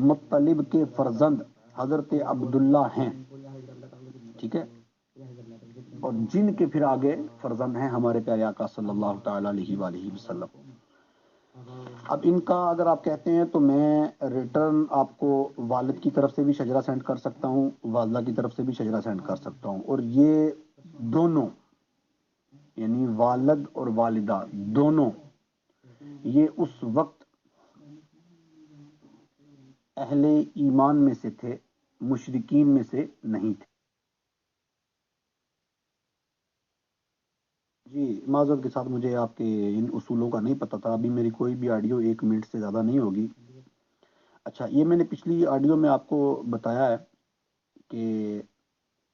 مطلب کے فرزند حضرت عبداللہ ہیں، ٹھیک ہے، اور جن کے پھر آگے فرزند ہیں ہمارے پیارے آقا صلی اللہ تعالی علیہ وآلہ وسلم۔ اب ان کا اگر آپ کہتے ہیں تو میں ریٹرن آپ کو والد کی طرف سے بھی شجرہ سینڈ کر سکتا ہوں، والدہ کی طرف سے بھی شجرہ سینڈ کر سکتا ہوں، اور یہ دونوں یعنی والد اور والدہ دونوں یہ اس وقت اہل ایمان میں سے تھے، مشرکین میں سے نہیں تھے۔ جی معذرت کے ساتھ مجھے آپ کے ان اصولوں کا نہیں پتہ تھا، ابھی میری کوئی بھی آڈیو 1 منٹ سے زیادہ نہیں ہوگی۔ اچھا، یہ میں نے پچھلی آڈیو میں آپ کو بتایا ہے کہ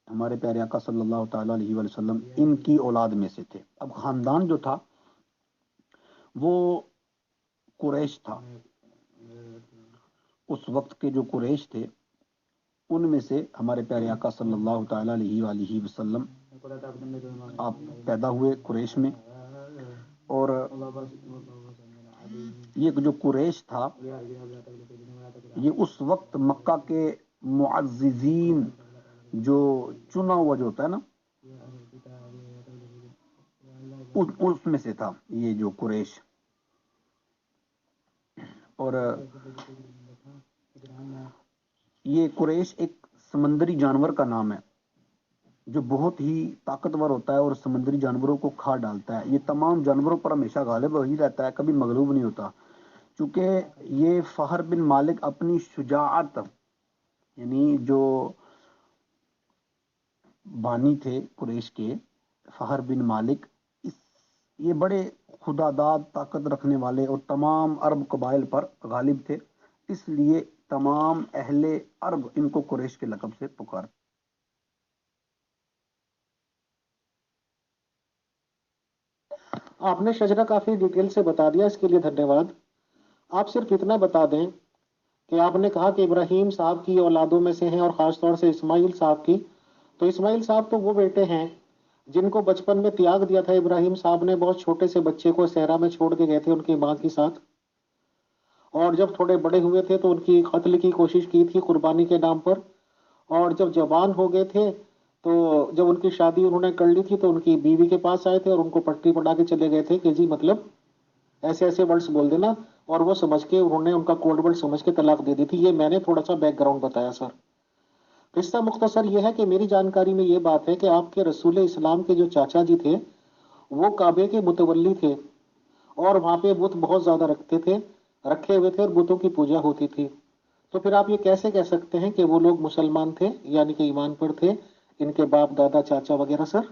ہمارے پیارے آقا صلی اللہ تعالیٰ علیہ وآلہ وسلم ان کی اولاد میں سے تھے۔ اب خاندان جو تھا وہ قریش تھا، اس وقت کے جو قریش تھے ان میں سے ہمارے پیارے آقا صلی اللہ تعالیٰ علیہ وآلہ وسلم آپ پیدا ہوئے قریش میں، اور یہ جو قریش تھا یہ اس وقت مکہ کے معززین جو چنا ہوا جو ہوتا ہے نا اس میں سے تھا یہ جو قریش، اور یہ قریش ایک سمندری جانور کا نام ہے جو بہت ہی طاقتور ہوتا ہے اور سمندری جانوروں کو کھا ڈالتا ہے۔ یہ تمام جانوروں پر ہمیشہ غالب وہی رہتا ہے، کبھی مغلوب نہیں ہوتا، چونکہ یہ فہر بن مالک اپنی شجاعت یعنی جو بانی تھے قریش کے فہر بن مالک، یہ بڑے خدا داد طاقت رکھنے والے اور تمام عرب قبائل پر غالب تھے، اس لیے تمام اہل عرب ان کو قریش کے لقب سے پکارتے۔ آپ نے شجرہ کافی ڈیٹیل سے بتا دیا، اس کے لیے دھنیہ واد۔ آپ صرف اتنا بتا دیں کہ آپ نے کہا کہ ابراہیم صاحب کی اولادوں میں سے ہیں اور خاص طور سے اسماعیل صاحب کی، تو اسماعیل صاحب تو وہ بیٹے ہیں جن کو بچپن میں تیاگ دیا تھا ابراہیم صاحب نے، بہت چھوٹے سے بچے کو صحرا میں چھوڑ کے گئے تھے ان کی ماں کے ساتھ، اور جب تھوڑے بڑے ہوئے تھے تو ان کی قتل کی کوشش کی تھی قربانی کے نام پر، اور جب جوان ہو گئے تھے تو جب ان کی شادی انہوں نے کر لی تھی تو ان کی بیوی کے پاس آئے تھے اور ان کو پٹی پڑا کے چلے گئے تھے کہ جی مطلب ایسے ایسے ورڈز بول دینا، اور وہ سمجھ کے انہوں نے ان کا کوڈ ورڈ سمجھ کے طلاق دے دی تھی۔ یہ میں نے تھوڑا سا بیک گراؤنڈ بتایا سر۔ قصہ مختصر یہ ہے کہ میری جانکاری میں یہ بات ہے کہ آپ کے رسول اسلام کے جو چاچا جی تھے وہ کعبے کے متولی تھے، اور وہاں پہ بت بہت زیادہ رکھے ہوئے تھے اور بتوں کی پوجا ہوتی تھی۔ تو پھر آپ یہ کیسے کہہ سکتے ہیں کہ وہ لوگ مسلمان تھے، یعنی کہ ایمان پر تھے، ان کے باپ دادا چاچا وغیرہ سر؟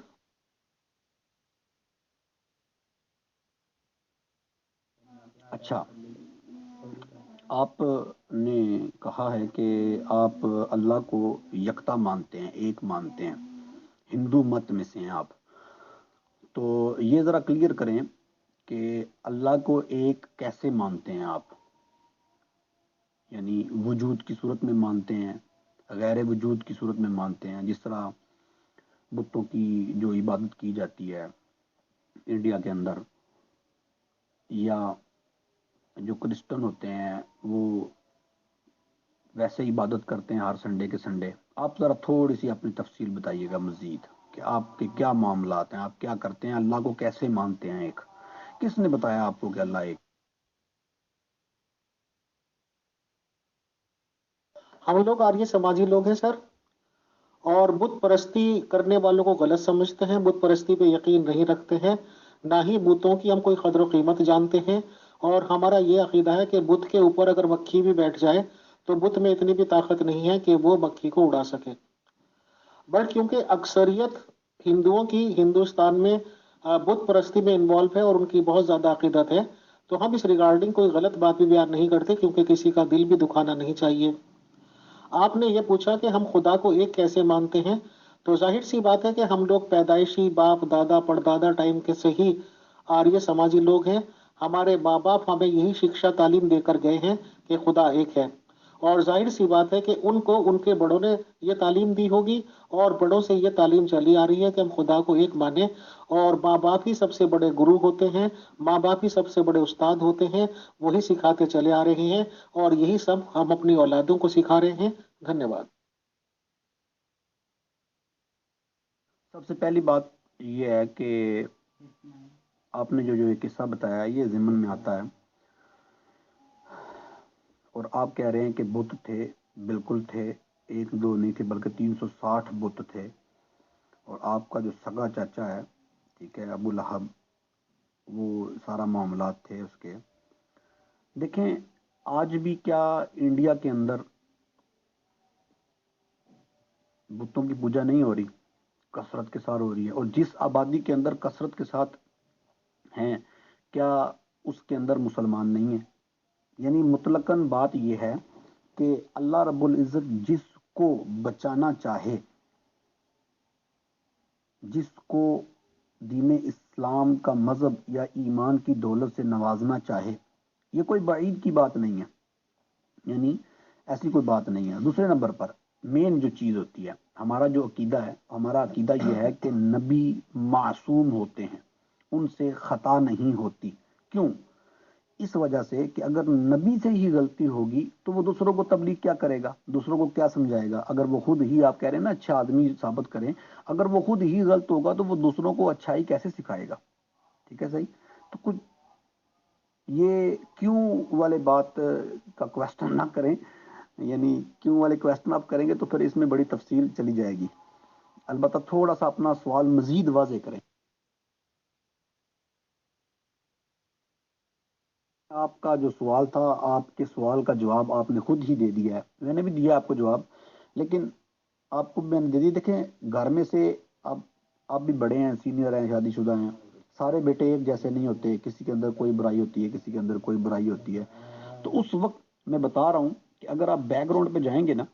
اچھا، آپ نے کہا ہے کہ آپ اللہ کو یکتا مانتے ہیں، ایک مانتے ہیں، ہندو مت میں سے ہیں آپ، تو یہ ذرا کلیئر کریں کہ اللہ کو ایک کیسے مانتے ہیں آپ؟ یعنی وجود کی صورت میں مانتے ہیں، غیر وجود کی صورت میں مانتے ہیں، جس طرح بتوں کی جو عبادت کی جاتی ہے انڈیا کے اندر، یا جو کرسچن ہوتے ہیں وہ ویسے عبادت کرتے ہیں ہر سنڈے کے سنڈے۔ آپ ذرا تھوڑی سی اپنی تفصیل بتائیے گا مزید کہ آپ کے کیا معاملات ہیں، آپ کیا کرتے ہیں، اللہ کو کیسے مانتے ہیں، ایک کس نے بتایا آپ کو کہ اللہ ایک؟ ہم لوگ آریہ سماجی لوگ ہیں سر، اور بت پرستی کرنے والوں کو غلط سمجھتے ہیں، بت پرستی پہ یقین نہیں رکھتے ہیں، نہ ہی بتوں کی ہم کوئی قدر و قیمت جانتے ہیں، اور ہمارا یہ عقیدہ ہے کہ بت کے اوپر اگر مکھی بھی بیٹھ جائے تو بت میں اتنی بھی طاقت نہیں ہے کہ وہ مکھی کو اڑا سکے۔ بٹ کیونکہ اکثریت ہندوؤں کی ہندوستان میں بت پرستی میں انوالو ہے اور ان کی بہت زیادہ عقیدت ہے، تو ہم اس ریگارڈنگ کوئی غلط بات بھی بیان نہیں کرتے، کیونکہ کسی کا دل بھی دکھانا نہیں چاہیے۔ آپ نے یہ پوچھا کہ ہم خدا کو ایک کیسے مانتے ہیں، تو ظاہر سی بات ہے کہ ہم لوگ پیدائشی باپ دادا پردادا ٹائم کے سے ہی آریہ سماجی لوگ ہیں۔ ہمارے ماں باپ ہمیں یہی شکشا تعلیم دے کر گئے ہیں کہ خدا ایک ہے، اور ظاہر سی بات ہے کہ ان کو ان کے بڑوں نے یہ تعلیم دی ہوگی، اور بڑوں سے یہ تعلیم چلی آ رہی ہے کہ ہم خدا کو ایک مانیں، اور ماں باپ ہی سب سے بڑے گرو ہوتے ہیں، ماں باپ ہی سب سے بڑے استاد ہوتے ہیں، وہی سکھاتے چلے آ رہے ہیں، اور یہی سب ہم اپنی اولادوں کو سکھا رہے ہیں۔ دھنیہ واد۔ سب سے پہلی بات یہ ہے کہ آپ نے جو یہ قصہ بتایا یہ ضمن میں آتا ہے، اور آپ کہہ رہے ہیں کہ بت تھے، بالکل تھے، ایک دو نہیں تھے بلکہ 360 بت تھے، اور آپ کا جو سگا چاچا ہے، ٹھیک ہے، ابو لہب، وہ سارا معاملات تھے اس کے۔ دیکھیں، آج بھی کیا انڈیا کے اندر بتوں کی پوجا نہیں ہو رہی؟ کثرت کے ساتھ ہو رہی ہے، اور جس آبادی کے اندر کثرت کے ساتھ ہیں، کیا اس کے اندر مسلمان نہیں ہیں؟ یعنی مطلقاً بات یہ ہے کہ اللہ رب العزت جس کو بچانا چاہے، جس کو دین اسلام کا مذہب یا ایمان کی دولت سے نوازنا چاہے، یہ کوئی بعید کی بات نہیں ہے، یعنی ایسی کوئی بات نہیں ہے۔ دوسرے نمبر پر مین جو چیز ہوتی ہے، ہمارا جو عقیدہ ہے، ہمارا عقیدہ یہ ہے کہ نبی معصوم ہوتے ہیں، ان سے خطا نہیں ہوتی۔ کیوں؟ اس وجہ سے کہ اگر نبی سے ہی غلطی ہوگی تو وہ دوسروں کو تبلیغ کیا کرے گا، دوسروں کو کیا سمجھائے گا؟ اگر وہ خود ہی، آپ کہہ رہے ہیں نا اچھا آدمی ثابت کریں، اگر وہ خود ہی غلط ہوگا تو وہ دوسروں کو اچھائی کیسے سکھائے گا؟ ٹھیک ہے، صحیح؟ تو کچھ یہ کیوں والے بات کا کوشچن نہ کریں، یعنی کیوں والے کوشچن آپ کریں گے تو پھر اس میں بڑی تفصیل چلی جائے گی۔ البتہ تھوڑا سا اپنا سوال مزید واضح کریں۔ آپ کا جو سوال تھا، آپ کے سوال کا جواب آپ نے خود ہی دے دیا ہے، میں نے بھی دیا آپ کو جواب، لیکن آپ کو میں نے دے دی۔ دیکھیں، گھر میں سے آپ آپ بھی بڑے ہیں، سینئر ہیں، شادی شدہ ہیں، سارے بیٹے ایک جیسے نہیں ہوتے، کسی کے اندر کوئی برائی ہوتی ہے، کسی کے اندر کوئی برائی ہوتی ہے۔ تو اس وقت میں بتا رہا ہوں کہ اگر آپ بیک گراؤنڈ پہ جائیں گے نا،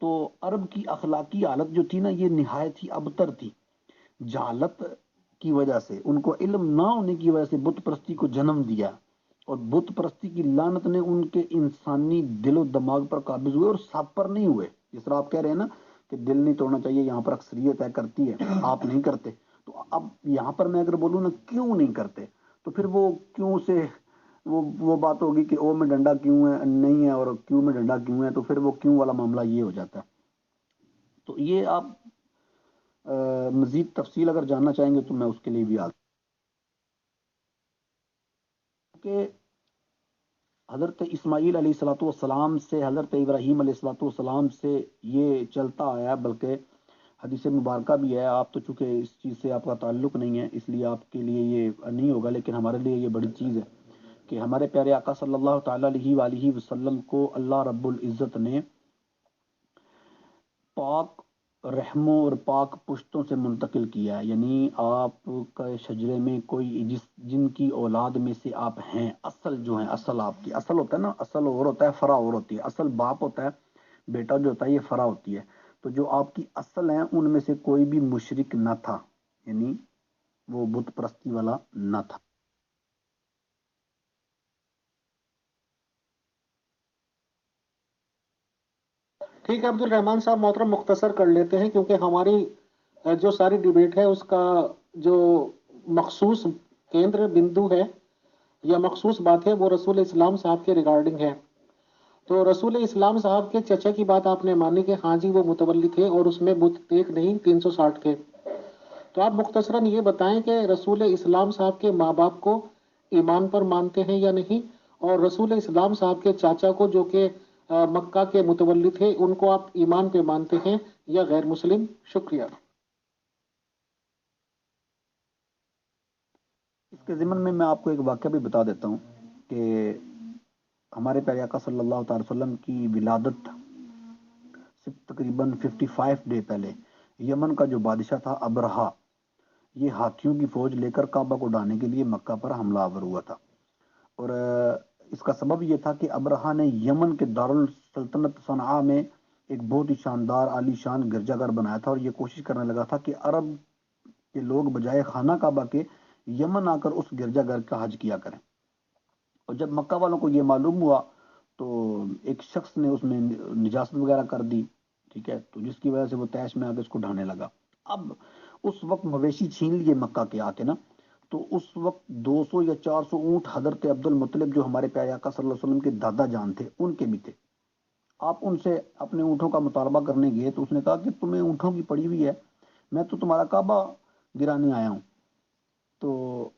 تو عرب کی اخلاقی حالت جو تھی نا، یہ نہایت ہی ابتر تھی۔ جہالت کی وجہ سے، ان کو علم نہ ہونے کی وجہ سے بت پرستی کو جنم دیا، اور بت پرستی کی لعنت نے ان کے انسانی دل و دماغ پر قابض ہوئے، اور سب پر نہیں ہوئے۔ جس طرح آپ کہہ رہے ہیں نا کہ دل نہیں توڑنا چاہیے، یہاں پر اکثریت ہے کرتی ہے، آپ نہیں کرتے، تو اب یہاں پر میں اگر بولوں نا کیوں نہیں کرتے، تو پھر وہ کیوں سے وہ بات ہوگی کہ او میں ڈنڈا کیوں ہے نہیں ہے، اور کیوں میں ڈنڈا کیوں ہے، تو پھر وہ کیوں والا معاملہ یہ ہو جاتا ہے۔ تو یہ آپ مزید تفصیل اگر جاننا چاہیں گے تو میں اس کے لیے بھی کہ حضرت اسماعیل علیہ الصلوۃ والسلام سے حضرت ابراہیم علیہ الصلوۃ والسلام سے یہ چلتا آیا، بلکہ حدیث مبارکہ بھی ہے۔ آپ تو چونکہ اس چیز سے آپ کا تعلق نہیں ہے، اس لیے آپ کے لیے یہ نہیں ہوگا، لیکن ہمارے لیے یہ بڑی چیز ہے کہ ہمارے پیارے آقا صلی اللہ تعالیٰ علیہ وآلہ وسلم کو اللہ رب العزت نے پاک رحموں اور پاک پشتوں سے منتقل کیا ہے۔ یعنی آپ کا شجرے میں کوئی جن کی اولاد میں سے آپ ہیں، اصل جو ہیں، اصل آپ کی اصل ہوتا ہے نا، اصل اور ہوتا ہے، فرع اور ہوتی ہے۔ اصل باپ ہوتا ہے، بیٹا جو ہوتا ہے یہ فرع ہوتی ہے۔ تو جو آپ کی اصل ہیں ان میں سے کوئی بھی مشرک نہ تھا، یعنی وہ بت پرستی والا نہ تھا۔ ٹھیک ہے عبد الرحمان صاحب، محترم مختصر کر لیتے ہیں، کیونکہ ہماری جو ساری ڈیبیٹ ہے اس کا جو مخصوص کیندر بندو ہے یا مخصوص بات ہے وہ رسول اسلام صاحب کے ریگارڈنگ ہے۔ تو رسول اسلام صاحب کے چچا کی بات آپ نے مانی کہ ہاں جی وہ متولی تھے، اور اس میں بت ایک نہیں 360 تھے۔ تو آپ مختصراً یہ بتائیں کہ رسول اسلام صاحب کے ماں باپ کو ایمان پر مانتے ہیں یا نہیں، اور رسول اسلام صاحب کے چاچا کو جو کہ مکہ کے متولی تھے، ان کو آپ ایمان پہ مانتے ہیں یا غیر مسلم؟ شکریہ۔ اس کے ضمن میں آپ کو ایک واقعہ بھی بتا دیتا ہوں کہ ہمارے پیارے آقا صلی اللہ تعالی وسلم کی ولادت سے تقریباً 55 ڈے پہلے یمن کا جو بادشاہ تھا ابرہا، یہ ہاتھیوں کی فوج لے کر کعبہ کو ڈھانے کے لیے مکہ پر حملہ آور ہوا تھا، اور اس کا سبب یہ تھا کہ ابرہا نے یمن کے دارالسلطنت صنعاء میں ایک بہت ہی شاندار عالی شان گرجا گھر بنایا تھا، اور یہ کوشش کرنے لگا تھا کہ عرب کے لوگ بجائے خانہ کعبہ کے یمن آ کر اس گرجا گھر کا حج کیا کریں۔ اور جب مکہ والوں کو یہ معلوم ہوا تو ایک شخص نے اس میں نجاست وغیرہ کر دی، ٹھیک ہے، تو جس کی وجہ سے وہ تیش میں آ کے اس کو ڈھانے لگا۔ اب اس وقت مویشی چھین لیے مکہ کے آ کے نا، تو اس وقت 200 یا 400 اونٹ حضرت عبد المطلب جو ہمارے پیارے آقا صلی اللہ علیہ وسلم کے دادا جان تھے ان کے بھی تھے۔ آپ ان سے اپنے اونٹوں کا مطالبہ کرنے گئے تو اس نے کہا کہ تمہیں اونٹوں کی پڑی ہوئی ہے، میں تو تمہارا کعبہ گرانے آیا ہوں۔ تو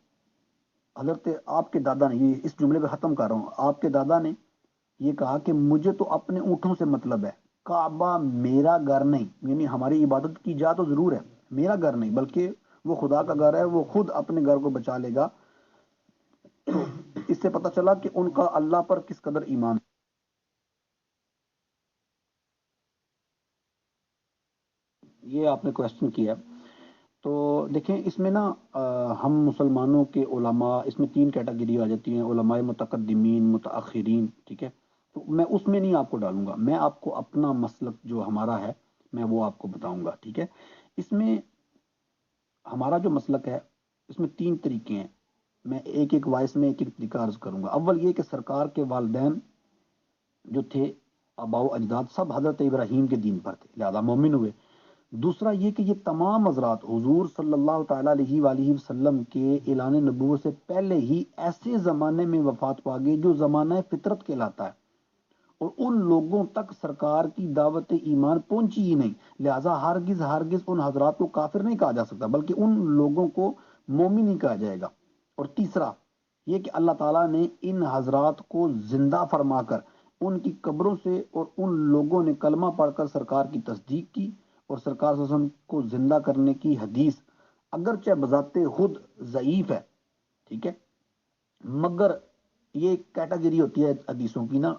حضرت آپ کے دادا نے، یہ اس جملے پہ ختم کر رہا ہوں، آپ کے دادا نے یہ کہا کہ مجھے تو اپنے اونٹوں سے مطلب ہے، کعبہ میرا گھر نہیں، یعنی ہماری عبادت کی جا تو ضرور ہے، میرا گھر نہیں بلکہ وہ خدا کا گھر ہے، وہ خود اپنے گھر کو بچا لے گا۔ تو اس سے پتہ چلا کہ ان کا اللہ پر کس قدر ایمان۔ یہ آپ نے کوشچن کیا، تو دیکھیں اس میں نا ہم مسلمانوں کے علماء، اس میں 3 کیٹیگری آ جاتی ہیں، علماء متقدمین، متاخرین، ٹھیک ہے، تو میں اس میں نہیں آپ کو ڈالوں گا، میں آپ کو اپنا مسلک جو ہمارا ہے میں وہ آپ کو بتاؤں گا، ٹھیک ہے۔ اس میں ہمارا جو مسلک ہے اس میں 3 طریقے ہیں، میں ایک ایک وائس میں ایک ایک طریقہ عرض کروں گا۔ اول یہ کہ سرکار کے والدین جو تھے، آباء و اجداد، سب حضرت ابراہیم کے دین پر تھے، لہذا مومن ہوئے۔ دوسرا یہ کہ یہ تمام حضرات حضور صلی اللہ تعالیٰ علیہ وآلہ وسلم کے اعلان نبوت سے پہلے ہی ایسے زمانے میں وفات پا گئے جو زمانہ فطرت کہلاتا ہے، اور ان لوگوں تک سرکار کی دعوت ایمان پہنچی ہی نہیں، لہٰذا ہرگز ہرگز ان حضرات کو کافر نہیں کہا جا سکتا بلکہ ان لوگوں کو مومن ہی کہا جائے گا۔ اور تیسرا یہ کہ اللہ تعالیٰ نے ان حضرات کو زندہ فرما کر ان کی قبروں سے، اور ان لوگوں نے کلمہ پڑھ کر سرکار کی تصدیق کی، اور سرکار صلی اللہ علیہ وسلم کو زندہ کرنے کی حدیث اگرچہ بذات خود ضعیف ہے، ٹھیک ہے، مگر یہ ایک کیٹیگری ہوتی ہے حدیثوں کی نا،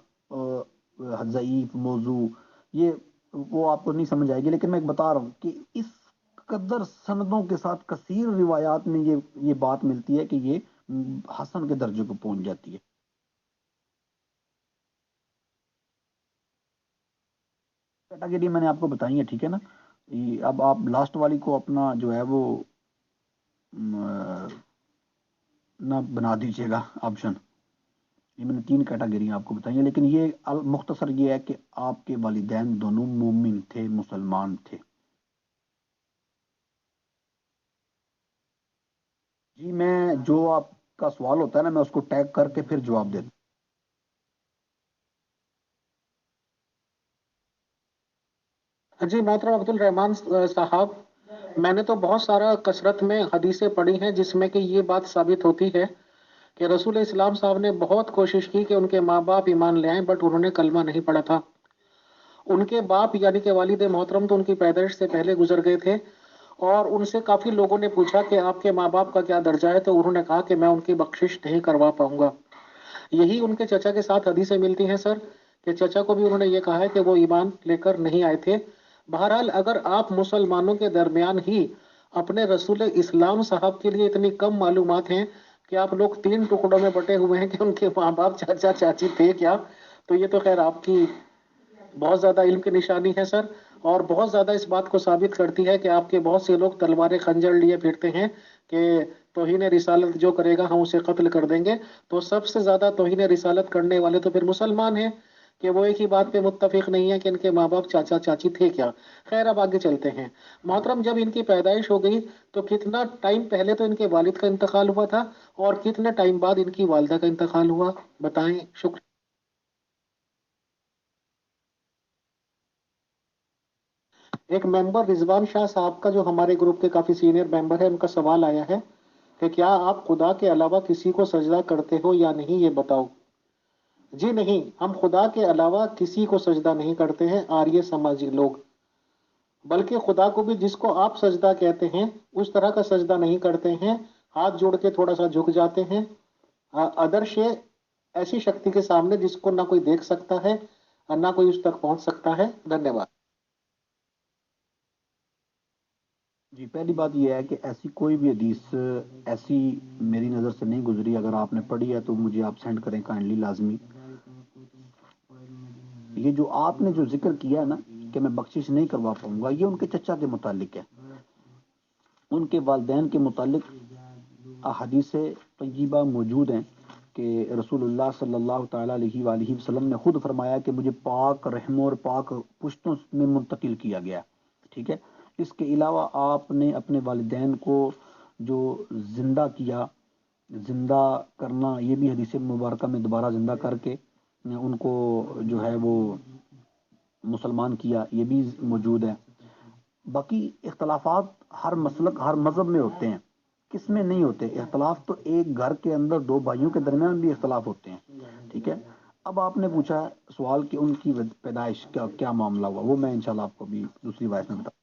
ضعیف، موضوع، یہ وہ آپ کو نہیں سمجھ آئے گی، لیکن میں ایک بتا رہا ہوں کہ اس قدر سندوں کے ساتھ کثیر روایات میں یہ بات ملتی ہے کہ یہ حسن کے درجے کو پہنچ جاتی ہے۔ کیٹیگری میں نے آپ کو بتائی ہے، ٹھیک ہے نا۔ اب آپ لاسٹ والی کو اپنا جو ہے وہ نہ بنا دیجیے گا آپشن۔ یہ میں نے 3 کیٹیگری آپ کو بتائی ہیں، لیکن یہ مختصر یہ ہے کہ آپ کے والدین دونوں مومن تھے، مسلمان تھے۔ جی میں جو آپ کا سوال ہوتا ہے نا میں اس کو ٹیگ کر کے پھر جواب دیتا ہوں۔ جی محترم عبد الرحمان صاحب، میں نے تو بہت سارا کثرت میں حدیثیں پڑھی ہیں جس میں کہ یہ بات ثابت ہوتی ہے کہ رسول اسلام صاحب نے بہت کوشش کی کہ ان کے ماں باپ ایمان لے آئیں، بٹ انہوں نے کلمہ نہیں پڑھا تھا۔ ان کے باپ یعنی کہ والد محترم تو ان کی پیدائش سے پہلے گزر گئے تھے، اور ان سے کافی لوگوں نے پوچھا کہ آپ کے ماں باپ کا کیا درجہ ہے، تو انہوں نے کہا کہ میں ان کی بخشش نہیں کروا پاؤں گا۔ یہی ان کے چچا کے ساتھ حدیثیں ملتی ہیں سر، کہ چچا کو بھی انہوں نے یہ کہا ہے کہ وہ ایمان لے کر نہیں آئے تھے۔ بہرحال اگر آپ مسلمانوں کے درمیان ہی اپنے رسول اسلام صاحب کے لیے اتنی کم معلومات ہیں کہ آپ لوگ 3 ٹکڑوں میں بٹے ہوئے ہیں کہ ان کے ماں باپ چاچا چاچی تھے کیا، تو یہ تو خیر آپ کی بہت زیادہ علم کی نشانی ہے سر، اور بہت زیادہ اس بات کو ثابت کرتی ہے کہ آپ کے بہت سے لوگ تلوار خنجر لیے پھرتے ہیں کہ توہین رسالت جو کرے گا ہم اسے قتل کر دیں گے، تو سب سے زیادہ توہین رسالت کرنے والے تو پھر مسلمان ہیں کہ وہ ایک ہی بات پہ متفق نہیں ہے کہ ان کے ماں باپ چاچا چاچی تھے کیا۔ خیر اب آگے چلتے ہیں۔ محترم جب ان کی پیدائش ہو گئی تو کتنا ٹائم پہلے تو ان کے والد کا انتقال ہوا تھا، اور کتنے ٹائم بعد ان کی والدہ کا انتقال ہوا، بتائیں؟ شکریہ۔ ایک ممبر رضوان شاہ صاحب کا جو ہمارے گروپ کے کافی سینئر ممبر ہے، ان کا سوال آیا ہے کہ کیا آپ خدا کے علاوہ کسی کو سجدہ کرتے ہو یا نہیں، یہ بتاؤ۔ جی نہیں، ہم خدا کے علاوہ کسی کو سجدہ نہیں کرتے ہیں آریہ سماجی لوگ، بلکہ خدا کو بھی جس کو آپ سجدہ کہتے ہیں اس طرح کا سجدہ نہیں کرتے ہیں، ہاتھ جوڑ کے تھوڑا سا جھک جاتے ہیں ادرش ایسی شکتی کے سامنے جس کو نہ کوئی دیکھ سکتا ہے اور نہ کوئی اس تک پہنچ سکتا ہے۔ دھنیہ واد۔ جی پہلی بات یہ ہے کہ ایسی کوئی بھی حدیث ایسی میری نظر سے نہیں گزری، اگر آپ نے پڑھی ہے تو مجھے آپ سینڈ کریں کائنڈلی، لازمی۔ یہ جو آپ نے جو ذکر کیا ہے نا کہ میں بخشش نہیں کروا پاؤں گا، یہ ان کے چچا کے متعلق ہے، ان کے والدین کے متعلق احادیث طیبہ موجود ہیں کہ رسول اللہ صلی اللہ تعالیٰ علیہ وآلہ وسلم نے خود فرمایا کہ مجھے پاک رحموں اور پاک پشتوں میں منتقل کیا گیا، ٹھیک ہے۔ اس کے علاوہ آپ نے اپنے والدین کو جو زندہ کیا، زندہ کرنا، یہ بھی حدیث مبارکہ میں دوبارہ زندہ کر کے ان کو جو ہے وہ مسلمان کیا، یہ بھی موجود ہے۔ باقی اختلافات ہر مسلک ہر مذہب میں ہوتے ہیں، کس میں نہیں ہوتے اختلاف؟ تو ایک گھر کے اندر دو بھائیوں کے درمیان بھی اختلاف ہوتے ہیں، ٹھیک ہے۔ اب آپ نے پوچھا سوال کہ ان کی پیدائش کا کیا معاملہ ہوا، وہ میں انشاءاللہ آپ کو بھی دوسری وائس میں بتا۔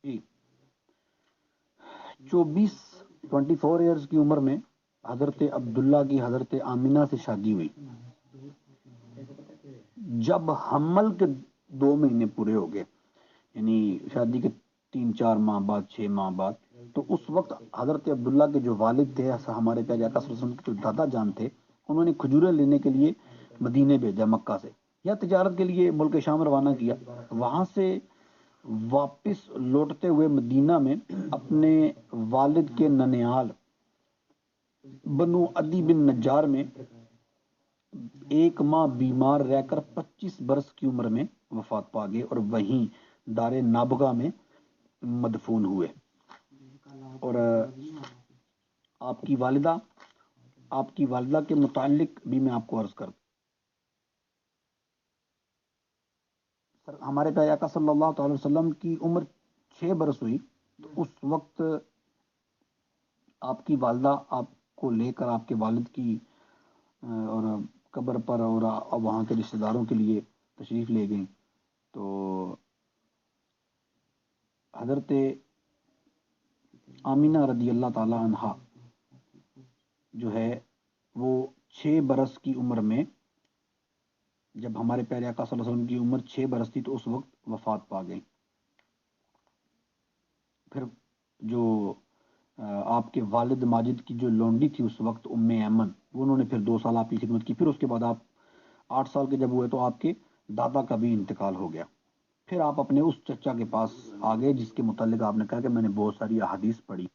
جی، 24 ایئرز کی عمر میں حضرت عبداللہ کی حضرت آمینہ سے شادی ہوئی۔ جب حمل کے 2 مہینے پورے ہو گئے، یعنی شادی کے 3-4 ماہ بعد، 6 ماہ بعد، تو اس وقت حضرت عبداللہ کے جو والد تھے، ہمارے پیارے آقا صلی اللہ علیہ وسلم کے جو دادا جان تھے، انہوں نے کھجوریں لینے کے لیے مدینے بھیجا، مکہ سے، یا تجارت کے لیے ملک شام روانہ کیا۔ وہاں سے واپس لوٹتے ہوئے مدینہ میں اپنے والد کے ننیال بنو عدی بن نجار میں 1 ماہ بیمار رہ کر 25 برس کی عمر میں وفات پا گئے، اور وہیں دار نابغہ میں مدفون ہوئے۔ اور آپ کی والدہ کے متعلق بھی میں آپ کو عرض کرتا ہوں، ہمارے پیارے آقا صلی اللہ تعالی وسلم کی عمر 6 برس ہوئی، تو اس وقت آپ کی والدہ آپ کو لے کر آپ کے والد کی اور قبر پر اور وہاں کے رشتہ داروں کے لیے تشریف لے گئیں۔ تو حضرت آمینہ رضی اللہ تعالی عنہا جو ہے وہ 6 برس کی عمر میں، جب ہمارے پیارے آقا صلی اللہ علیہ وسلم کی عمر 6 برس تھی، تو اس وقت وفات پا گئی۔ پھر جو آپ کے والد ماجد کی جو لونڈی تھی اس وقت، ام ایمن، انہوں نے پھر 2 سال آپ کی خدمت کی۔ پھر اس کے بعد آپ 8 سال کے جب ہوئے تو آپ کے دادا کا بھی انتقال ہو گیا۔ پھر آپ اپنے اس چچا کے پاس آ گئے جس کے متعلق آپ نے کہا کہ میں نے بہت ساری احادیث پڑھی۔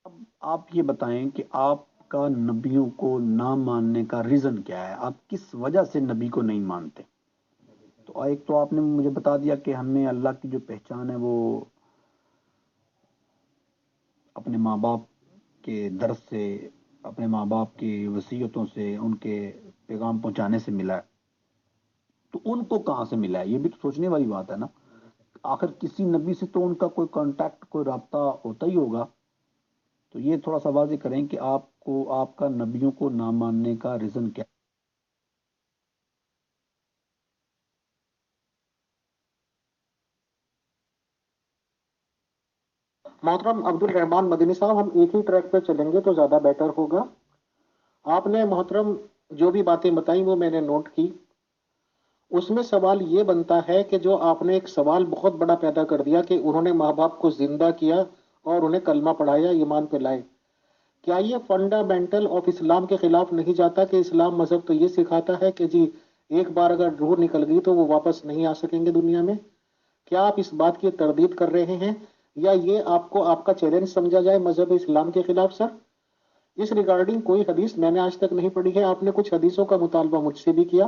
اب آپ یہ بتائیں کہ آپ کا نبیوں کو نہ ماننے کا ریزن کیا ہے؟ آپ کس وجہ سے نبی کو نہیں مانتے؟ تو ایک تو آپ نے مجھے بتا دیا کہ ہمیں اللہ کی جو پہچان ہے وہ اپنے ماں باپ کے درس سے، اپنے ماں باپ کی وصیتوں سے، ان کے پیغام پہنچانے سے ملا ہے۔ تو ان کو کہاں سے ملا ہے؟ یہ بھی تو سوچنے والی بات ہے نا۔ آخر کسی نبی سے تو ان کا کوئی کانٹیکٹ، کوئی رابطہ ہوتا ہی ہوگا۔ تو یہ تھوڑا سا واضح کریں کہ آپ کا نبیوں کو نہ ماننے کا ریزن کیا؟ محترم عبد الرحمان مدنی صاحب، ہم ایک ہی ٹریک پہ چلیں گے تو زیادہ بیٹر ہوگا۔ آپ نے محترم جو بھی باتیں بتائیں وہ میں نے نوٹ کی۔ اس میں سوال یہ بنتا ہے کہ جو آپ نے ایک سوال بہت بڑا پیدا کر دیا کہ انہوں نے ماں باپ کو زندہ کیا اور انہیں کلمہ پڑھایا، ایمان پہ لائے، کیا یہ فنڈامنٹل آف اسلام کے خلاف نہیں جاتا کہ اسلام مذہب تو یہ سکھاتا ہے کہ جی ایک بار اگر روح نکل گئی تو وہ واپس نہیں آ سکیں گے دنیا میں؟ کیا آپ اس بات کی تردید کر رہے ہیں یا یہ آپ کا چیلنج سمجھا جائے مذہب اسلام کے خلاف؟ سر، اس ریگارڈنگ کوئی حدیث میں نے آج تک نہیں پڑھی ہے، آپ نے کچھ حدیثوں کا مطالبہ مجھ سے بھی کیا،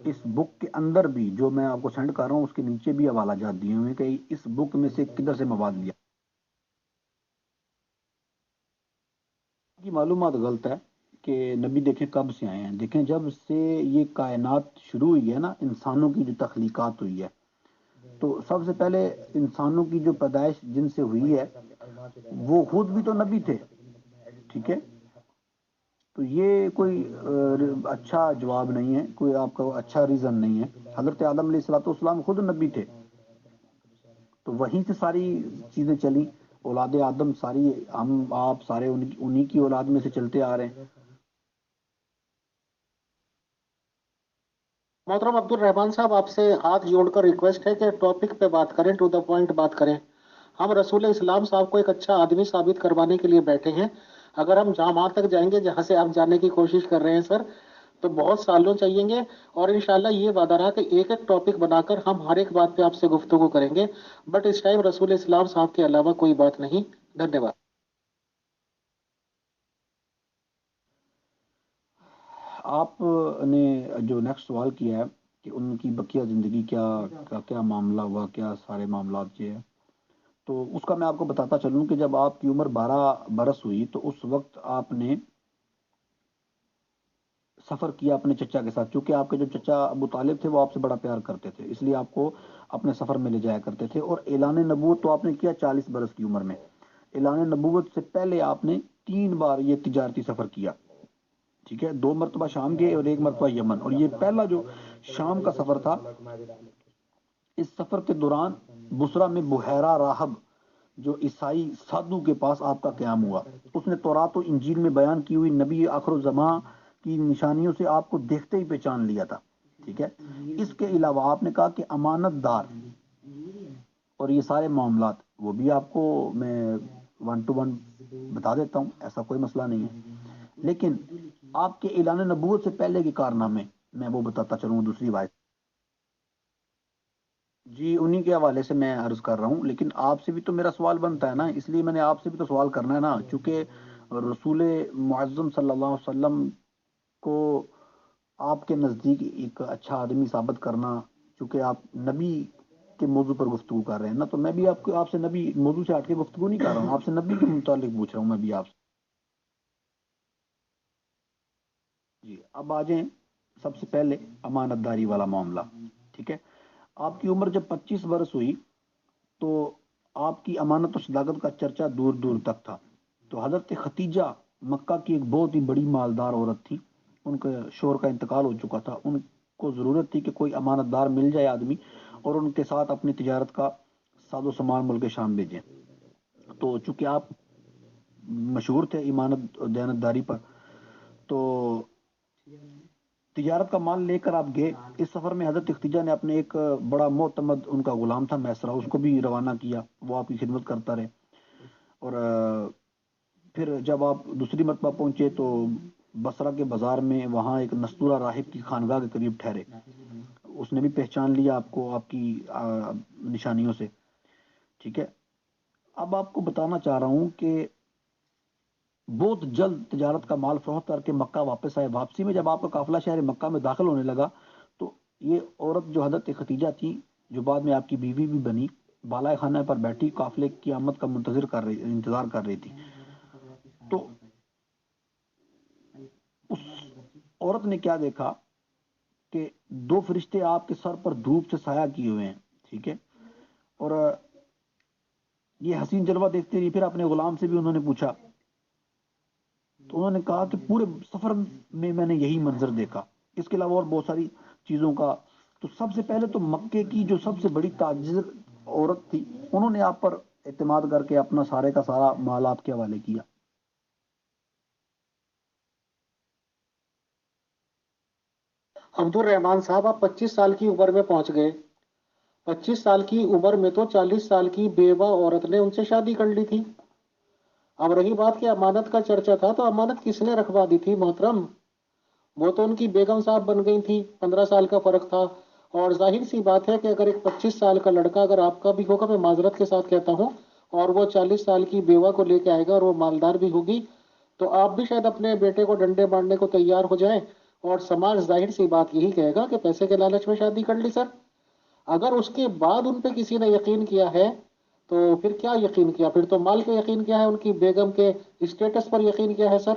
اس بک کے اندر بھی جو میں آپ کو سینڈ کر رہا ہوں اس کے نیچے بھی حوالہ جات دیے ہوئے کہ اس بک میں سے کدھر سے مواد لیا. کی معلومات غلط ہے کہ نبی دیکھیں کب سے آئے ہیں. دیکھیں جب سے یہ کائنات شروع ہوئی ہے نا، انسانوں کی جو تخلیقات ہوئی ہے، تو سب سے پہلے انسانوں کی جو پیدائش جن سے ہوئی ہے وہ خود بھی تو نبی تھے. ٹھیک ہے، تو یہ کوئی اچھا جواب نہیں ہے، کوئی آپ کا اچھا ریزن نہیں ہے. حضرت آدم علیہ الصلوۃ والسلام خود نبی تھے، تو وہیں سے ساری چیزیں چلی. اولاد آدم ساری ہم آپ سارے انہی کی اولاد میں سے چلتے آ رہے ہیں. محترم عبد الرحمان صاحب، آپ سے ہاتھ جوڑ کر ریکویسٹ ہے کہ ٹاپک پہ بات کریں، ٹو دا پوائنٹ بات کریں. ہم رسول اسلام صاحب کو ایک اچھا آدمی ثابت کروانے کے لیے بیٹھے ہیں. اگر ہم جہاں تک جائیں گے جہاں سے آپ جانے کی کوشش کر رہے ہیں سر، تو بہت سالوں چاہییں گے. اور انشاءاللہ یہ وعدہ رہا کہ ایک ایک ٹاپک بنا کر ہم ہر ایک بات پہ آپ سے گفتگو کریں گے. بٹ اس ٹائم رسول اسلام صاحب کے علاوہ کوئی بات نہیں. دھنیہ واد. آپ نے جو نیکسٹ سوال کیا ہے کہ ان کی بقیہ زندگی کیا معاملہ ہوا، کیا سارے معاملات یہ ہے، تو اس کا میں آپ کو بتاتا چلوں کہ جب آپ کی عمر 12 برس ہوئی تو اس وقت آپ نے سفر کیا اپنے چچا کے ساتھ. چونکہ آپ کے جو چچا ابو طالب تھے وہ آپ سے بڑا پیار کرتے تھے، اس لیے آپ کو اپنے سفر میں لے جایا کرتے تھے. اور اعلان نبوت تو آپ نے کیا 40 برس کی عمر میں. اعلان نبوت سے پہلے آپ نے 3 بار یہ تجارتی سفر کیا. ٹھیک ہے، 2 مرتبہ شام گئے اور 1 مرتبہ یمن. اور یہ پہلا جو شام کا سفر تھا، اس سفر کے دوران بصرہ میں بحیرہ راہب جو عیسائی سادھو کے پاس آپ کا قیام ہوا. اس نے تورات و انجیل میں بیان کی ہوئی نبی آخر الزماں کی نشانیوں سے آپ کو دیکھتے ہی پہچان لیا تھا. ٹھیک ہے، اس کے علاوہ آپ نے کہا کہ امانت دار اور یہ سارے معاملات وہ بھی آپ کو میں 1 to 1 بتا دیتا ہوں، ایسا کوئی مسئلہ نہیں ہے. لیکن آپ کے اعلان نبوت سے پہلے کے کارنامے میں وہ بتاتا چلوں دوسری بات. جی انہی کے حوالے سے میں عرض کر رہا ہوں، لیکن آپ سے بھی تو میرا سوال بنتا ہے نا، اس لیے میں نے آپ سے بھی تو سوال کرنا ہے نا. چونکہ رسول معظم صلی اللہ علیہ وسلم کو آپ کے نزدیک ایک اچھا آدمی ثابت کرنا، چونکہ آپ نبی کے موضوع پر گفتگو کر رہے ہیں نا، تو میں بھی آپ سے نبی موضوع سے ہٹ کے گفتگو نہیں کر رہا ہوں، آپ سے نبی کے متعلق پوچھ رہا ہوں میں بھی آپ سے. جی اب آ جائیں سب سے پہلے امانت داری والا معاملہ. ٹھیک ہے، آپ کی عمر جب 25 برس ہوئی تو آپ کی امانت و صداقت کا چرچا دور دور تک تھا. تو حضرت ختیجہ مکہ کی ایک بہت ہی بڑی مالدار عورت تھی، ان کے شوہر کا انتقال ہو چکا تھا. ان کو ضرورت تھی کہ کوئی امانت دار مل جائے آدمی اور ان کے ساتھ اپنی تجارت کا ساز و سامان ملک شام بھیجیں. تو چونکہ آپ مشہور تھے امانت اور دیانتداری پر، تو تجارت کا مال لے کر آپ گئے. اس سفر میں حضرت ختیجہ نے اپنے ایک بڑا معتمد ان کا غلام تھا میسرہ، اس کو بھی روانہ کیا، وہ آپ کی خدمت کرتا رہے. اور پھر جب آپ دوسری مرتبہ پہنچے تو بصرہ کے بازار میں وہاں ایک نستورہ راہب کی خانقاہ کے قریب ٹھہرے. اس نے بھی پہچان لیا آپ کو آپ کی نشانیوں سے. ٹھیک ہے، اب آپ کو بتانا چاہ رہا ہوں کہ بہت جلد تجارت کا مال فروخت کر کے مکہ واپس آئے. واپسی میں جب آپ کا قافلہ شہر مکہ میں داخل ہونے لگا تو یہ عورت جو حضرت ختیجہ تھی، جو بعد میں آپ کی بیوی بھی بنی، بالائے خانہ پر بیٹھی قافلے کی آمد کا انتظار کر رہی تھی. تو اس عورت نے کیا دیکھا کہ 2 فرشتے آپ کے سر پر دھوپ سے سایہ کیے ہوئے ہیں. ٹھیک ہے، اور یہ حسین جلوہ دیکھتے رہی. پھر اپنے غلام سے بھی انہوں نے پوچھا تو انہوں نے کہا کہ پورے سفر میں نے یہی منظر دیکھا. اس کے علاوہ اور بہت ساری چیزوں کا. تو سب سے پہلے تو مکے کی جو سب سے بڑی تاجر عورت تھی، انہوں نے آپ پر اعتماد کر کے اپنا سارے کا سارا مال آپ کے حوالے کیا. عبد الرحمان صاحب، آپ 25 سال کی عمر میں پہنچ گئے. 25 سال کی عمر میں تو 40 سال کی بیوہ عورت نے ان سے شادی کر لی تھی. اب رہی بات کہ امانت کا چرچا تھا، تو امانت کس نے رکھوا دی تھی محترم؟ وہ تو ان کی بیگم صاحب بن گئی تھی. 15 سال کا فرق تھا. اور ظاہر سی بات ہے کہ اگر ایک 25 سال کا لڑکا اگر آپ کا بھی ہوگا، میں معذرت کے ساتھ کہتا ہوں، اور وہ 40 سال کی بیوہ کو لے کے آئے گا اور وہ مالدار بھی ہوگی، تو آپ بھی شاید اپنے بیٹے کو ڈنڈے مارنے کو تیار ہو جائیں اور سماج ظاہر سی بات یہی کہے گا کہ پیسے کے لالچ میں شادی کر لی سر. اگر اس کے بعد ان پہ کسی نے یقین کیا ہے تو پھر کیا یقین کیا؟ پھر تو مال پہ یقین کیا ہے، ان کی بیگم کے اسٹیٹس پر یقین کیا ہے سر.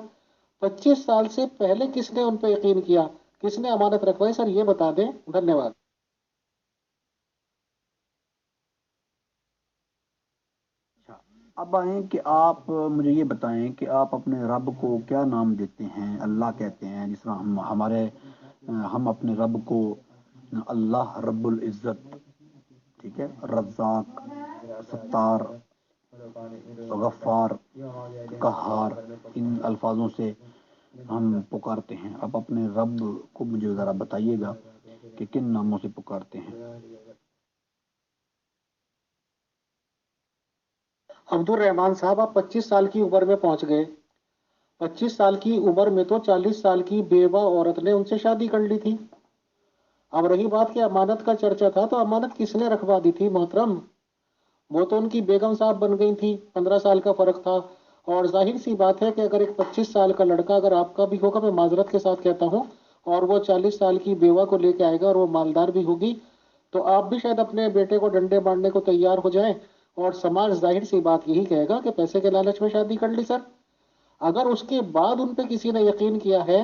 25 سال سے پہلے کس نے ان پہ یقین کیا؟ کس نے امانت رکھوائی سر؟ یہ بتا دیں. دھنیہ واد. اچھا، اب آئیں کہ آپ مجھے یہ بتائیں کہ آپ اپنے رب کو کیا نام دیتے ہیں؟ اللہ کہتے ہیں، جس طرح ہم اپنے رب کو اللہ رب العزت، ٹھیک ہے، رزاق، ستار، غفار، قہار، ان الفاظوں سے ہم پکارتے ہیں. اب اپنے رب کو مجھے ذرا بتائیے گا کہ کن ناموں سے پکارتے ہیں. عبد الرحمان صاحب، آپ 25 سال کی عمر میں پہنچ گئے. 25 سال کی عمر میں تو 40 سال کی بیوہ عورت نے ان سے شادی کر لی تھی. اب رہی بات کہ امانت کا چرچا تھا، تو امانت کس نے رکھوا دی تھی محترم؟ وہ تو ان کی بیگم صاحب بن گئی تھی. 15 سال کا فرق تھا. اور ظاہر سی بات ہے کہ اگر ایک 25 سال کا لڑکا اگر آپ کا بھی ہوگا، میں معذرت کے ساتھ کہتا ہوں، اور وہ 40 سال کی بیوہ کو لے کے آئے گا اور وہ مالدار بھی ہوگی، تو آپ بھی شاید اپنے بیٹے کو ڈنڈے مارنے کو تیار ہو جائیں. اور سماج ظاہر سی بات یہی کہے گا کہ پیسے کے لالچ میں شادی کر لی سر. اگر اس کے بعد ان پہ کسی نے یقین کیا ہے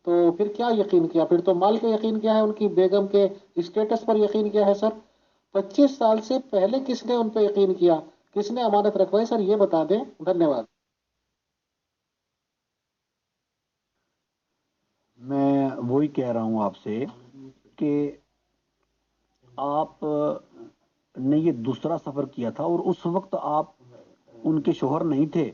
تو پھر کیا یقین کیا؟ پھر تو مال پہ یقین کیا ہے، ان کی بیگم کے اسٹیٹس پر یقین کیا ہے سر. 25 سال سے پہلے کس نے ان پہ یقین کیا؟ کس نے امانت رکھوائی سر؟ یہ بتا دیں. دھنیہ واد. میں وہی کہہ رہا ہوں آپ سے کہ آپ نے یہ دوسرا سفر کیا تھا اور اس وقت آپ ان کے شوہر نہیں تھے،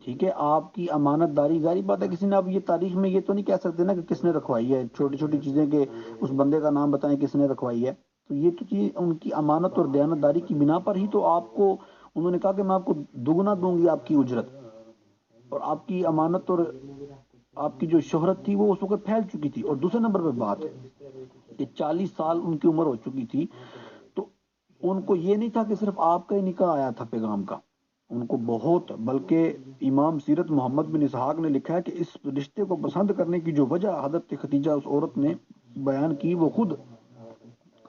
ٹھیک ہے. آپ کی امانت داری، ظاہر بات ہے کسی نے، اب یہ تاریخ میں یہ تو نہیں کہہ سکتے نا کہ کس نے رکھوائی ہے. چھوٹی چھوٹی چیزیں کہ اس بندے کا نام بتائیں کس نے رکھوائی ہے، تو یہ تو چیز ان کی امانت اور دیانت داری کی بنا پر ہی تو آپ کو انہوں نے کہا کہ میں آپ کو دگنا دوں گی آپ کی اجرت. اور آپ کی امانت اور آپ کی جو شہرت تھی وہ اس وقت پھیل چکی تھی. اور دوسرے نمبر پہ بات کہ 40 سال ان کی عمر ہو چکی تھی، تو ان کو یہ نہیں تھا کہ صرف آپ کا ہی نکاح آیا تھا پیغام کا، ان کو بہت، بلکہ امام سیرت محمد بن اسحاق نے لکھا ہے کہ اس رشتے کو پسند کرنے کی جو وجہ حضرت خدیجہ اس عورت نے بیان کی، وہ خود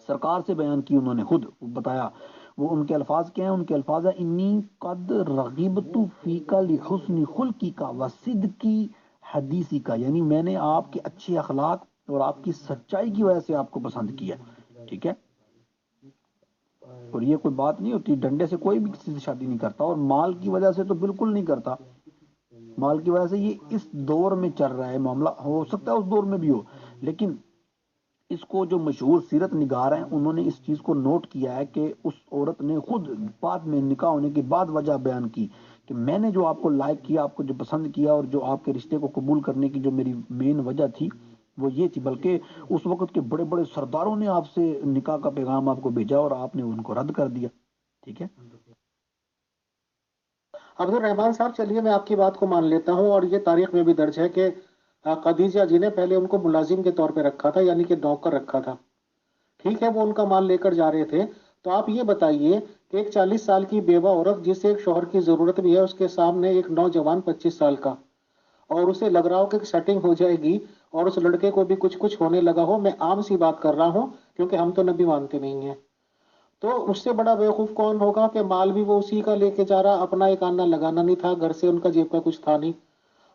سرکار سے بیان کی، انہوں نے خود بتایا. وہ ان کے الفاظ کیا ہیں؟ ان کے الفاظ ہیں: انی قد رغبت فیک لحسن خلقی کا وصدقی حدیثی کا، یعنی میں نے آپ کے اچھے اخلاق اور آپ کی سچائی کی وجہ سے آپ کو پسند کیا، ٹھیک ہے. اور یہ کوئی بات نہیں ہوتی، ڈنڈے سے کوئی بھی کسی سے شادی نہیں کرتا، اور مال کی وجہ سے تو بالکل نہیں کرتا. مال کی وجہ سے یہ اس دور میں چل رہا ہے معاملہ، ہو سکتا ہے اس دور میں بھی ہو، لیکن اس کو جو مشہور سیرت نگار ہیں انہوں نے اس چیز کو نوٹ کیا ہے کہ اس عورت نے خود بعد میں نکاح ہونے کے بعد وجہ بیان کی کہ میں نے جو آپ کو لائک کیا، آپ کو جو پسند کیا، اور جو آپ کے رشتے کو قبول کرنے کی جو میری مین وجہ تھی وہ یہ تھی. بلکہ اس وقت کے بڑے بڑے سرداروں نے آپ سے نکاح کا پیغام آپ کو بھیجا اور آپ نے ان کو رد کر دیا، ٹھیک ہے. عبد الرحمان صاحب، چلیے میں آپ کی بات کو مان لیتا ہوں، اور یہ تاریخ میں بھی درج ہے کہ خدیجہ جی نے پہلے ان کو ملازم کے طور پہ رکھا تھا، یعنی کہ نوکر رکھا تھا. ٹھیک ہے، وہ ان کا مال لے کر جا رہے تھے. تو آپ یہ بتائیے کہ ایک 40 سال کی بیوہ عورت جسے ایک شوہر کی ضرورت بھی ہے، اس کے سامنے ایک نوجوان 25 سال کا، اور اسے لگ رہا ہو کہ سیٹنگ ہو جائے گی اور اس لڑکے کو بھی کچھ کچھ ہونے لگا ہو. میں عام سی بات کر رہا ہوں کیونکہ ہم تو نبی مانتے نہیں ہیں. تو اس سے بڑا بیوقوف کون ہوگا کہ مال بھی وہ اسی کا لے کے جا رہا، اپنا ایک آنا لگانا نہیں تھا، گھر سے ان کا جیب کا کچھ تھا نہیں.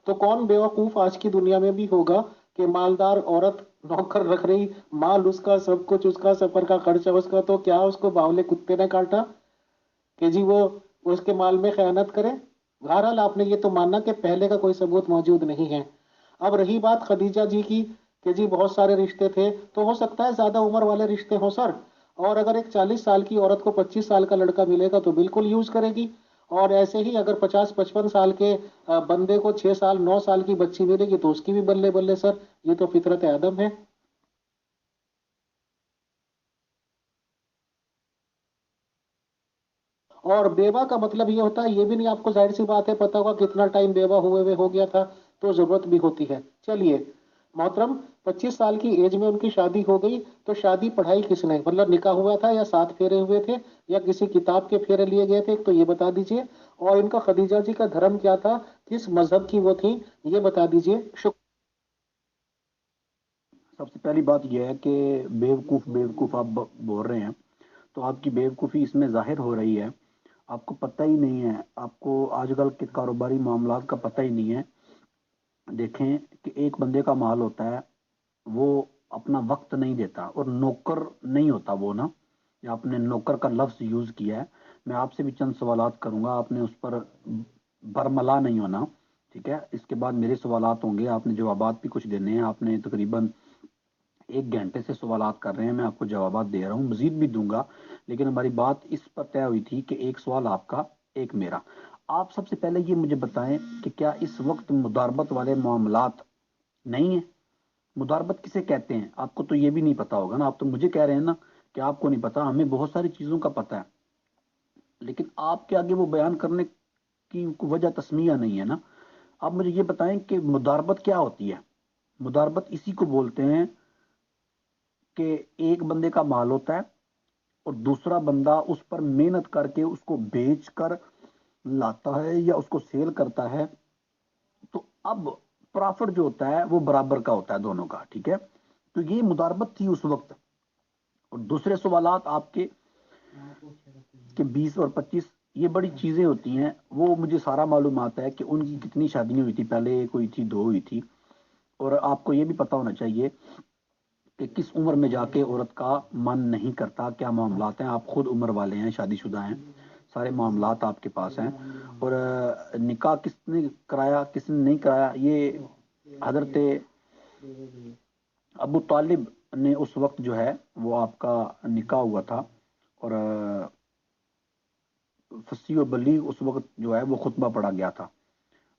تو کون بیوقوف آج کی دنیا میں بھی ہوگا کہ مالدار عورت نوکر رکھ رہی، مال اس کا، سب کچھ اس کا، سفر کا خرچہ اس کا، تو کیا اس کو باولے کتے نے کاٹا کہ جی وہ اس کے مال میں خیانت کرے؟ بہرحال آپ نے یہ تو ماننا کہ پہلے کا کوئی ثبوت موجود نہیں ہے. اب رہی بات خدیجہ جی کی کہ جی بہت سارے رشتے تھے، تو ہو سکتا ہے زیادہ عمر والے رشتے ہوں سر. اور اگر ایک 40 سال کی عورت کو 25 سال کا لڑکا ملے گا تو بالکل یوز کرے گی. اور ایسے ہی اگر 50-55 سال کے بندے کو 6 سال 9 سال کی بچی ملے گی تو اس کی بھی بلے بلے سر. یہ تو فطرت آدم ہے. اور بیوہ کا مطلب یہ ہوتا ہے، یہ بھی نہیں آپ کو ظاہر سی بات ہے پتا ہوگا کتنا ٹائم بیوہ ہوئے ہوئے ہو گیا تھا، تو ضرورت بھی ہوتی ہے. چلیے محترم، 25 سال کی ایج میں ان کی شادی ہو گئی، تو شادی پڑھائی کس نے؟ مطلب نکاح ہوا تھا یا 7 پھیرے ہوئے تھے یا کسی کتاب کے پھیرے لیے گئے تھے؟ تو یہ بتا دیجئے. اور ان کا خدیجہ جی کا دھرم کیا تھا، کس مذہب کی وہ تھی، یہ بتا دیجئے. شکریہ. سب سے پہلی بات یہ ہے کہ بیوقوف آپ بول رہے ہیں، تو آپ کی بیوقوفی اس میں ظاہر ہو رہی ہے، آپ کو پتہ ہی نہیں ہے، آپ کو آج کل کے کاروباری معاملات کا پتہ ہی نہیں ہے۔ دیکھیں کہ ایک بندے کا مال ہوتا ہے، وہ اپنا وقت نہیں دیتا، اور نوکر نہیں ہوتا وہ نا، یا آپ نے نوکر کا لفظ یوز کیا ہے، میں آپ سے بھی چند سوالات کروں گا، آپ نے اس پر برملا نہیں ہونا، ٹھیک ہے؟ اس کے بعد میرے سوالات ہوں گے، آپ نے جوابات بھی کچھ دینے ہیں، آپ نے تقریباً 1 گھنٹے سے سوالات کر رہے ہیں، میں آپ کو جوابات دے رہا ہوں، مزید بھی دوں گا، لیکن ہماری بات اس پر طے ہوئی تھی کہ ایک سوال آپ کا، ایک میرا۔ آپ سب سے پہلے یہ مجھے بتائیں کہ کیا اس وقت مداربت والے معاملات نہیں ہیں؟ مداربت کسے کہتے ہیں؟ آپ کو تو یہ بھی نہیں پتا ہوگا نا، آپ تو مجھے کہہ رہے ہیں نا کہ آپ کو نہیں پتا، ہمیں بہت ساری چیزوں کا پتا ہے، لیکن آپ کے آگے وہ بیان کرنے کی وجہ تسمیہ نہیں ہے نا۔ آپ مجھے یہ بتائیں کہ مداربت کیا ہوتی ہے؟ مداربت اسی کو بولتے ہیں کہ ایک بندے کا مال ہوتا ہے اور دوسرا بندہ اس پر محنت کر کے اس کو بیچ کر لاتا ہے یا اس کو سیل کرتا ہے، تو اب پرافٹ جو ہوتا ہے وہ برابر کا ہوتا ہے دونوں کا، ٹھیک ہے؟ تو یہ مداربت تھی اس وقت۔ اور دوسرے سوالات آپ کے کہ 20 اور 25 یہ بڑی چیزیں ہوتی ہیں، وہ مجھے سارا معلومات ہے کہ ان کی کتنی شادیاں ہوئی تھی، پہلے ایک ہوئی تھی، 2 ہوئی تھی، اور آپ کو یہ بھی پتا ہونا چاہیے کہ کس عمر میں جا کے عورت کا من نہیں کرتا، کیا معاملات ہیں، آپ خود عمر والے ہیں، شادی شدہ ہیں، سارے معاملات آپ کے پاس ہیں، اور نکاح کس نے کرایا کس نے نہیں کرایا، یہ حضرت ابو طالب نے اس وقت جو ہے وہ آپ کا نکاح ہوا تھا، اور فصیح و بلیغ اس وقت جو ہے وہ خطبہ پڑھا گیا تھا،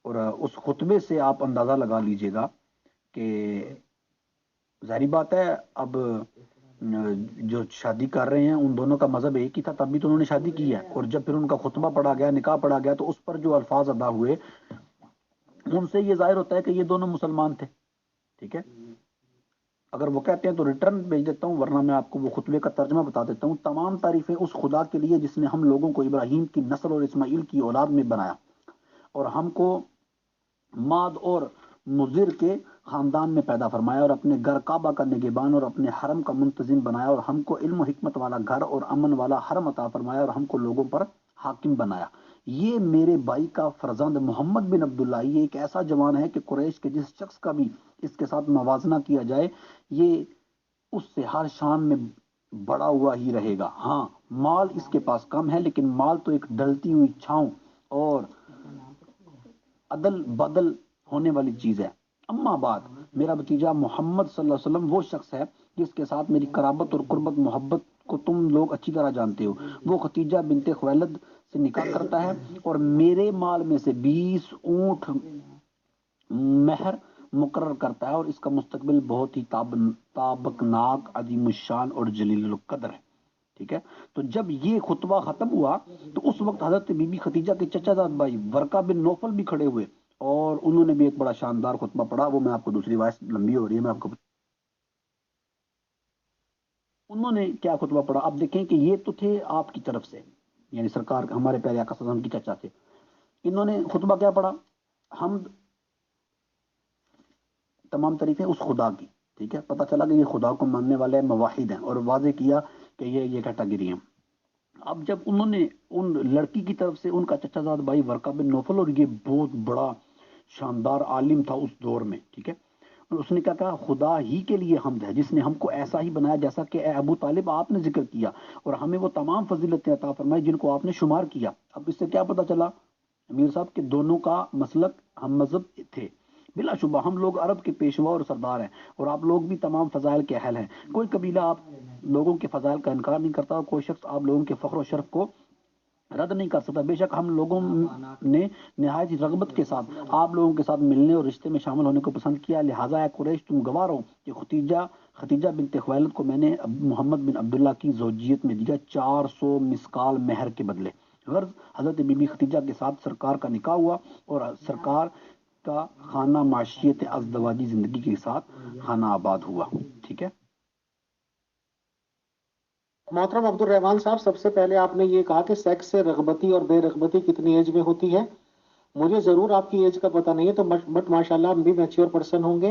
اور اس خطبے سے آپ اندازہ لگا لیجئے گا کہ ظاہری بات ہے اب جو شادی کر رہے ہیں ان دونوں کا مذہب ایک ہی تھا، تب بھی تو انہوں نے شادی کی ہے، اور جب پھر ان کا خطبہ پڑھا گیا، نکاح پڑھا گیا، تو اس پر جو الفاظ ادا ہوئے ان سے یہ ظاہر ہوتا ہے کہ یہ دونوں مسلمان تھے، ٹھیک ہے؟ اگر وہ کہتے ہیں تو ریٹرن بھیج دیتا ہوں، ورنہ میں آپ کو وہ خطبے کا ترجمہ بتا دیتا ہوں۔ تمام تعریفیں اس خدا کے لیے جس نے ہم لوگوں کو ابراہیم کی نسل اور اسماعیل کی اولاد میں بنایا، اور ہم کو ماد اور مضر کے خاندان میں پیدا فرمایا، اور اپنے گھر کعبہ کا نگہبان اور اپنے حرم کا منتظم بنایا، اور ہم کو علم و حکمت والا گھر اور امن والا حرم عطا فرمایا، اور ہم کو لوگوں پر حاکم بنایا۔ یہ میرے بھائی کا فرزند محمد بن عبداللہ، یہ ایک ایسا جوان ہے کہ قریش کے جس شخص کا بھی اس کے ساتھ موازنہ کیا جائے یہ اس سے ہر شان میں بڑا ہوا ہی رہے گا۔ ہاں مال اس کے پاس کم ہے، لیکن مال تو ایک ڈلتی ہوئی چھاؤں اور عدل بدل ہونے والی چیز ہے۔ اما بعد، میرا بھتیجا محمد صلی اللہ علیہ وسلم وہ شخص ہے جس کے ساتھ میری قرابت اور قربت محبت کو تم لوگ اچھی طرح جانتے ہو۔ وہ ختیجہ بنت خویلد سے نکاح کرتا ہے اور میرے مال میں سے 20 اونٹ مہر مقرر کرتا ہے، اور اس کا مستقبل بہت ہی تابکناک، عظیم الشان اور جلیل القدر ہے، ٹھیک ہے؟ تو جب یہ خطبہ ختم ہوا تو اس وقت حضرت بی بی ختیجہ کے چچا زاد بھائی ورقہ بن نوفل بھی کھڑے ہوئے، اور انہوں نے بھی ایک بڑا شاندار خطبہ پڑھا، وہ میں آپ کو دوسری وائس لمبی ہو رہی ہے، میں آپ کو انہوں نے کیا خطبہ پڑھا آپ دیکھیں کہ یہ تو تھے آپ کی طرف سے، یعنی سرکار ہمارے پیارے آقا صلی اللہ علیہ وسلم کی چچا تھے۔ انہوں نے خطبہ کیا پڑھا؟ حمد تمام تعریفیں اس خدا کی، ٹھیک ہے؟ پتہ چلا کہ یہ خدا کو ماننے والے موحد ہیں، اور واضح کیا کہ یہ کیٹاگری ہیں۔ اب جب انہوں نے ان لڑکی کی طرف سے، ان کا چچا زاد بھائی ورقہ بن نوفل، اور یہ بہت بڑا شاندار عالم تھا اس دور میں، ٹھیک ہے؟ اور اس نے کیا کہا؟ خدا ہی کے لیے حمد ہے جس نے ہم کو ایسا ہی بنایا جیسا کہ اے ابو طالب آپ نے ذکر کیا، اور ہمیں وہ تمام فضیلتیں عطا فرمائی جن کو آپ نے شمار کیا۔ اب اس سے کیا پتہ چلا امیر صاحب کہ دونوں کا مسلک ہم مذہب تھے۔ بلا شبہ ہم لوگ عرب کے پیشوا اور سردار ہیں، اور آپ لوگ بھی تمام فضائل کے اہل ہیں۔ کوئی قبیلہ آپ لوگوں کے فضائل کا انکار نہیں کرتا، اور کوئی شخص آپ لوگوں کے فخر و شرف کو رد نہیں کر سکتا۔ بے شک ہم لوگوں نے نہایت ہی رغبت کے ساتھ آپ لوگوں کے ساتھ ملنے اور رشتے میں شامل ہونے کو پسند کیا، لہٰذا اے قریش تم گواہ رہو کہ ختیجہ بنت خویلد کو میں نے محمد بن عبداللہ کی زوجیت میں دیا 400 مسکال مہر کے بدلے۔ غرض حضرت بی بی ختیجہ کے ساتھ سرکار کا نکاح ہوا، اور سرکار کا خانہ معاشیت ازدواجی زندگی کے ساتھ خانہ آباد ہوا، ٹھیک ہے؟ محترم عبد الرحمان صاحب، سب سے پہلے آپ نے یہ کہا کہ سیکس سے رغبتی اور بے رغبتی کتنی ایج میں ہوتی ہے؟ مجھے ضرور آپ کی ایج کا پتہ نہیں ہے، تو بٹ ماشاءاللہ ہم بھی میچور پرسن ہوں گے،